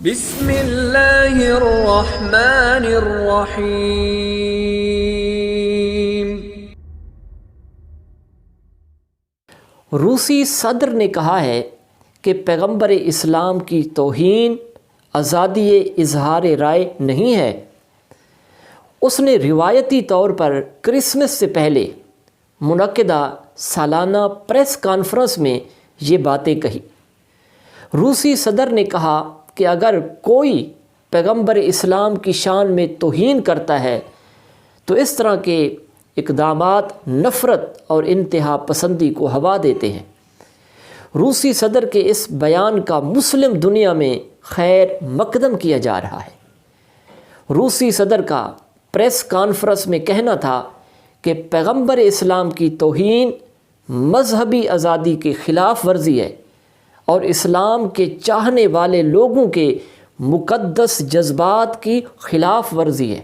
بسم اللہ الرحمن الرحیم۔ روسی صدر نے کہا ہے کہ پیغمبر اسلام کی توہین آزادی اظہار رائے نہیں ہے۔ اس نے روایتی طور پر کرسمس سے پہلے منعقدہ سالانہ پریس کانفرنس میں یہ باتیں کہی۔ روسی صدر نے کہا کہ اگر کوئی پیغمبر اسلام کی شان میں توہین کرتا ہے تو اس طرح کے اقدامات نفرت اور انتہا پسندی کو ہوا دیتے ہیں۔ روسی صدر کے اس بیان کا مسلم دنیا میں خیر مقدم کیا جا رہا ہے۔ روسی صدر کا پریس کانفرنس میں کہنا تھا کہ پیغمبر اسلام کی توہین مذہبی آزادی کے خلاف ورزی ہے اور اسلام کے چاہنے والے لوگوں کے مقدس جذبات کی خلاف ورزی ہے۔